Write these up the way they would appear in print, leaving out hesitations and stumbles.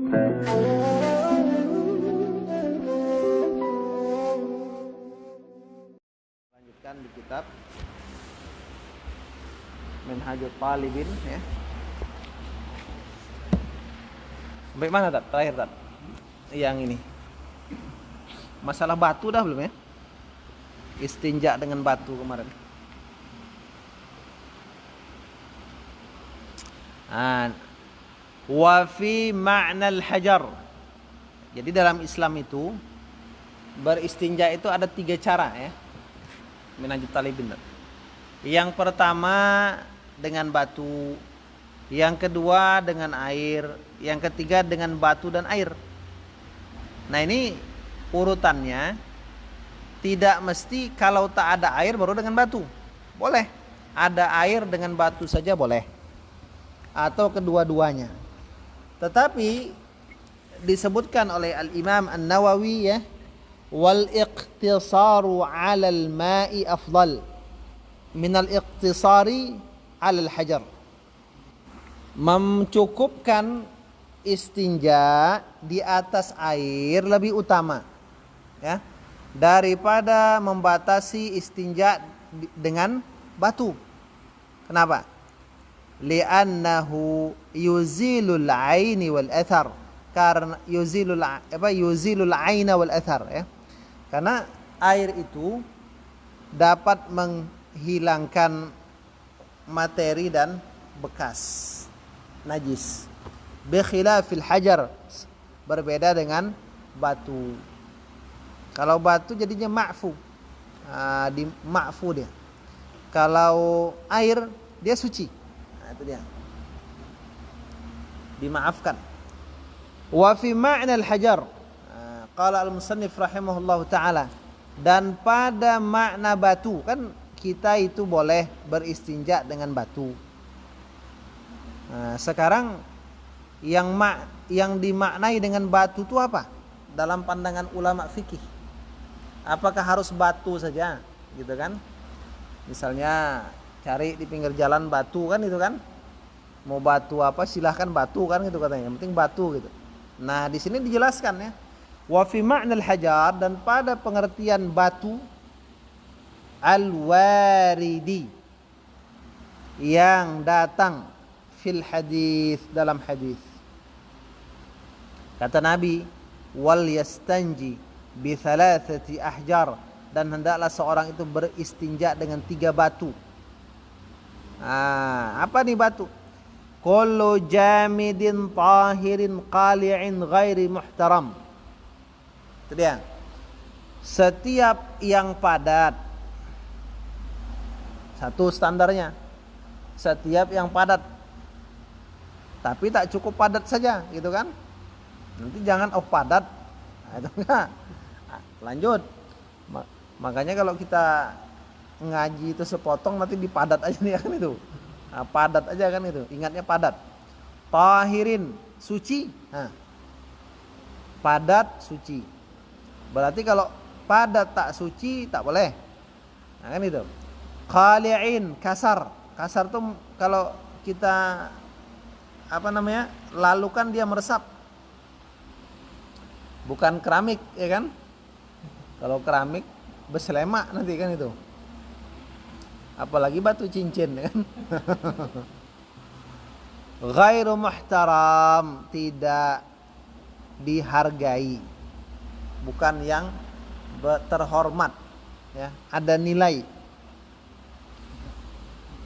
Lanjutkan di kitab Minhajul Talibin ya. Sampai mana Tat? Terakhir Tat? Yang ini. Masalah batu dah belum ya? Istinja dengan batu kemarin. Wa fi ma'nal hajar. Jadi dalam Islam itu beristinja itu ada 3 cara ya. Minhajul Talibin. Yang pertama dengan batu, yang kedua dengan air, yang ketiga dengan batu dan air. Nah ini urutannya tidak mesti kalau tak ada air baru dengan batu. Boleh. Ada air dengan batu saja boleh. Atau kedua-duanya. Tetapi disebutkan oleh Al-Imam An-Nawawi ya, wal iqtisaru 'alal ma'i afdal minal iqtisari 'alal hajar. Mencukupkan istinja di atas air lebih utama ya daripada membatasi istinja dengan batu. Kenapa? Li'annahu yuzilul 'aini wal athar. Karena yuzilul 'aina wal athar ya. Karena air itu dapat menghilangkan materi dan bekas najis. Bi khilafil hajar, berbeda dengan batu. Kalau batu jadinya ma'fu. Di ma'fu dia. Kalau air dia suci. Nah, itu dia. Dimaafkan. Wa fi ma'nal hajar. Qala al-musannif rahimahullahu taala, dan pada makna batu, kan kita itu boleh beristinja dengan batu. Nah, sekarang yang dimaknai dengan batu itu apa? Dalam pandangan ulama fikih. Apakah harus batu saja? Gitu kan? Misalnya cari di pinggir jalan batu kan itu kan? Mau batu apa silahkan batu kan gitu katanya. Yang penting batu gitu. Nah, di sini dijelaskan ya. Wa fi ma'nal hajar, dan pada pengertian batu al-waridi, yang datang fil hadis, dalam hadis. Kata Nabi, wal yastanji bi thalathati ahjar, dan hendaklah seorang itu beristinja dengan 3 batu. Apa nih batu? Kullu jamidin tahirin qali'in ghairi muhtaram. Itu dia. Setiap yang padat. Satu standarnya. Setiap yang padat. Tapi tak cukup padat saja, gitu kan? Nanti jangan padat. Nah, itu enggak. Lanjut. Makanya kalau kita ngaji itu sepotong nanti dipadat aja nih kan itu. Nah, padat aja kan itu. Ingatnya padat. Tahirin, suci. Nah, padat, suci. Berarti kalau padat tak suci tak boleh. Nah, kan itu. Qali'in, kasar. Kasar tuh kalau kita lalukan dia meresap. Bukan keramik, ya kan? Kalau keramik beslemak nanti kan itu. Apalagi batu cincin, ya kan? Ghairu muhtaram, tidak dihargai. Bukan yang terhormat ya, ada nilai.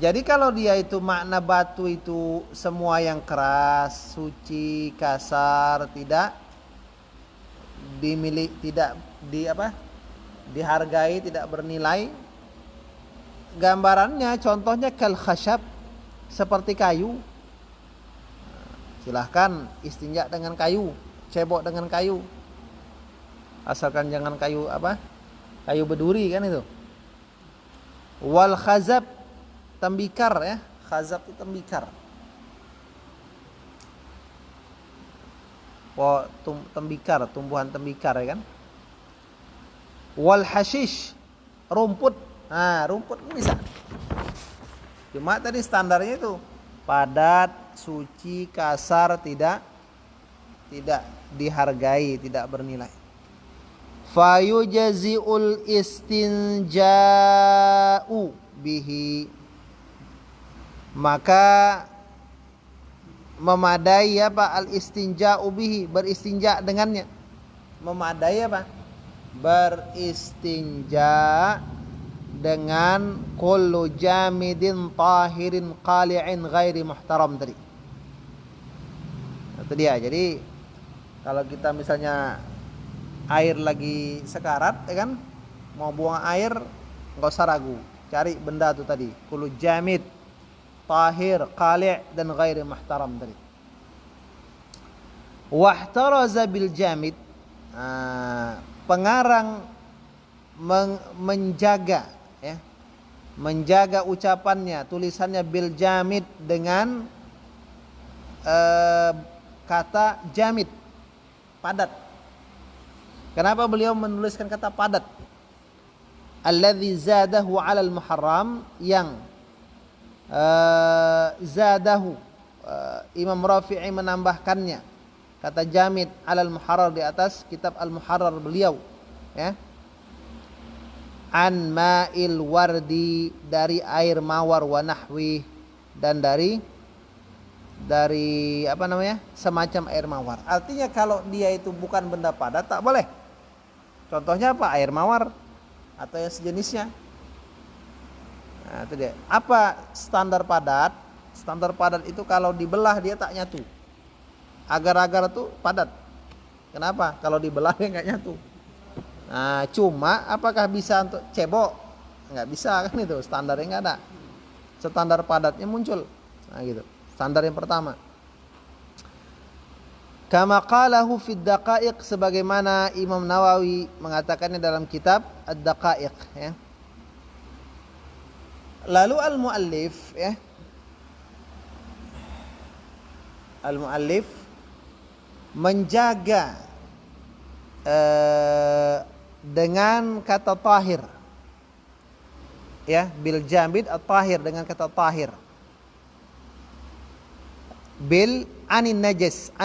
Jadi kalau dia itu makna batu itu semua yang keras, suci, kasar, tidak dihargai, tidak bernilai. Gambarannya contohnya kal khashab, seperti kayu. Silahkan istinja dengan kayu, cebok dengan kayu. Asalkan jangan kayu kayu berduri kan itu. Wal khazab, tembikar ya. Khazab itu tembikar. Tembikar, tumbuhan tembikar ya kan. Wal hashish, rumput. Nah, rumput bisa. Cuma tadi standarnya itu padat, suci, kasar, tidak tidak dihargai, tidak bernilai. Fayujzi'ul istinja'u bihi, maka memadai apa, al istinja'u bihi, beristinja dengannya. Memadai apa? Beristinja dengan kullu jamidin tahirin qali'in ghairi muhtaram tadi. Itu dia. Jadi kalau kita misalnya air lagi sekarat, ya kan, mau buang air, nggak usah ragu, cari benda itu tadi, kullu jamid, tahir, qali' dan ghairi muhtaram tadi. Wahtaraza bil jamid, pengarang menjaga, ya, menjaga ucapannya, tulisannya bil jamid dengan kata jamid, padat. Kenapa beliau menuliskan kata padat? Alladzi zadahu 'alal muharram, yang zadahu, Imam Rafi'i menambahkannya kata jamid 'alal muharrar di atas kitab Al-Muharrar beliau, ya. An ma'il wardi, dari air mawar, wa nahwi, dan dari apa namanya, semacam air mawar. Artinya kalau dia itu bukan benda padat tak boleh. Contohnya apa? Air mawar atau yang sejenisnya. Nah, itu dia. Apa standar padat? Standar padat itu kalau dibelah dia tak nyatu. Agar-agar itu padat. Kenapa? Kalau dibelah dia nggak nyatu. Nah, cuma apakah bisa untuk cebok? Nggak bisa kan, itu standarnya nggak ada. Standar padatnya muncul. Nah, gitu. Standar yang pertama. Kama qalahu fid daqaiq, sebagaimana Imam Nawawi mengatakannya dalam kitab Ad-Daqaiq, ya. Lalu al-muallif, ya. Al-muallif menjaga dengan kata tahir, ya, bil jamid at-tahir, dengan kata tahir. Bil anin najis,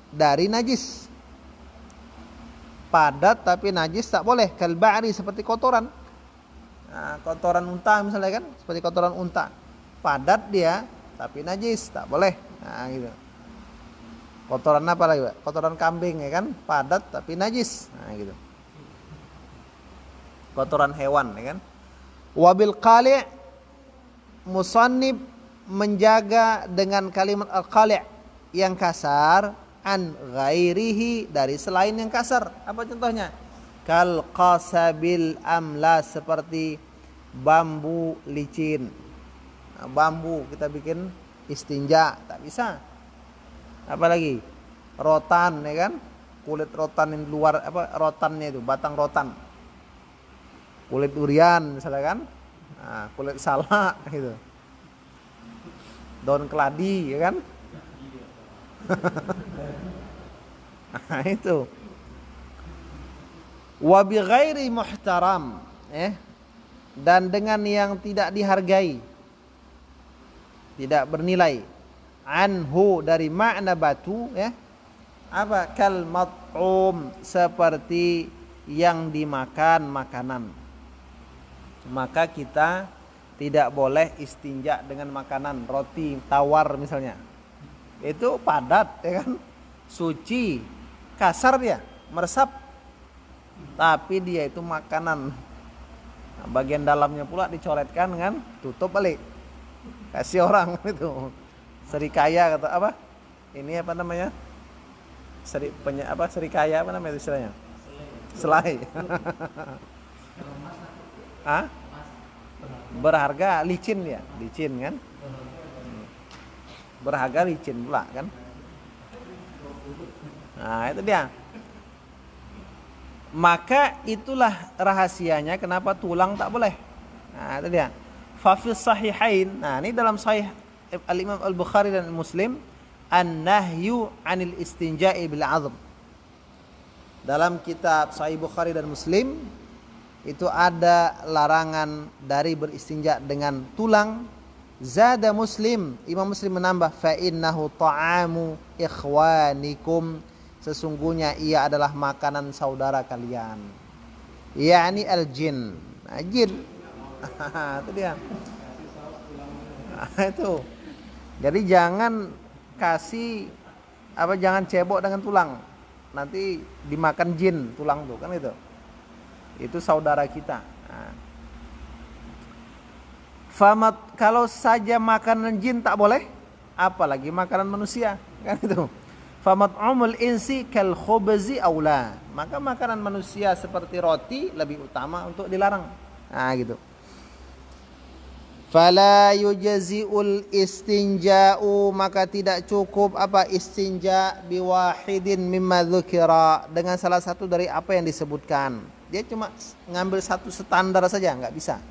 dari najis. Padat tapi najis tak boleh. Kal ba'ri, seperti kotoran. Nah, kotoran unta misalnya kan, seperti kotoran unta. Padat dia tapi najis, tak boleh. Nah, gitu. Kotoran apa lagi, Pak? Kotoran kambing, ya kan, padat tapi najis. Nah, gitu. Kotoran hewan, ya kan. Wabil qali', musannib menjaga dengan kalimat al-qali', yang kasar, an ghairihi, dari selain yang kasar. Apa contohnya? Kal qasabil amla, seperti bambu licin. Nah, bambu kita bikin istinja tak bisa. Apalagi rotan, ya kan, kulit rotan yang luar, apa, rotannya itu, batang rotan, kulit durian misalnya kan, nah, kulit salak gitu, daun keladi, ya kan. Nah, itu. Wa bi ghairi muhtaram, dan dengan yang tidak dihargai, tidak bernilai. Anhu, dari makna batu, ya. Apa? Kal mat'um, seperti yang dimakan makanan. Maka kita tidak boleh istinja dengan makanan, roti tawar misalnya. Itu padat, ya kan, suci, kasar dia, meresap, tapi dia itu makanan. Nah, bagian dalamnya pula dicoretkan dengan tutup balik, kasih orang itu. Serikaya kata apa? Ini apa namanya? Serikaya apa namanya istilahnya? Selai. Hah? Berharga, licin ya, licin kan? Berharga, licin pula kan? Nah, itu dia. Maka itulah rahasianya kenapa tulang tak boleh. Nah, itu dia. Fa fi sahihain. Nah, ini dalam sahih Al-Imam Al-Bukhari dan Muslim, an-nahyu 'anil istinja'i bil 'azm. Dalam kitab Sahih Bukhari dan Muslim itu ada larangan dari beristinja dengan tulang, Zada Muslim, Imam Muslim menambah, fa innahu ta'amu ikhwanikum, sesungguhnya ia adalah makanan saudara kalian, yakni al-jin. Nah, jin. Itu dia. Itu. Jadi jangan kasih jangan cebok dengan tulang. Nanti dimakan jin tulang tuh kan itu. Itu saudara kita. Nah. Kalau saja makanan jin tak boleh, apalagi makanan manusia, kan itu. Famat'umul insi kal khubzi aula. Maka makanan manusia seperti roti lebih utama untuk dilarang. Nah, gitu. Fala yujzi'ul istinja'u, maka tidak cukup istinja biwahidin mimma dzukira, dengan salah satu dari apa yang disebutkan. Dia cuma ngambil satu standar saja, nggak bisa.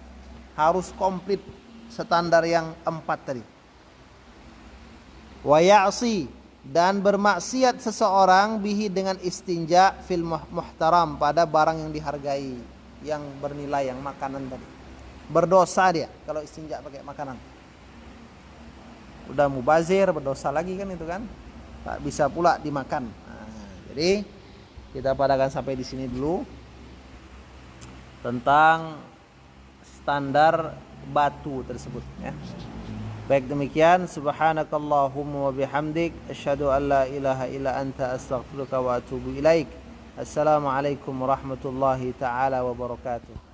Harus komplit standar yang 4 tadi. Wa ya'si, dan bermaksiat seseorang bihi dengan istinja fil muhtaram, pada barang yang dihargai, yang bernilai, yang makanan tadi. Berdosa dia kalau istinja pakai makanan. Udah mubazir, berdosa lagi kan itu kan. Tak bisa pula dimakan. Nah, jadi kita padakan sampai di sini dulu tentang standar batu tersebut ya. Baik, demikian, subhanakallahumma wa bihamdik, asyhadu an la ilaha illa anta, astaghfiruka wa atubu ilaik. Assalamualaikum warahmatullahi taala wabarakatuh.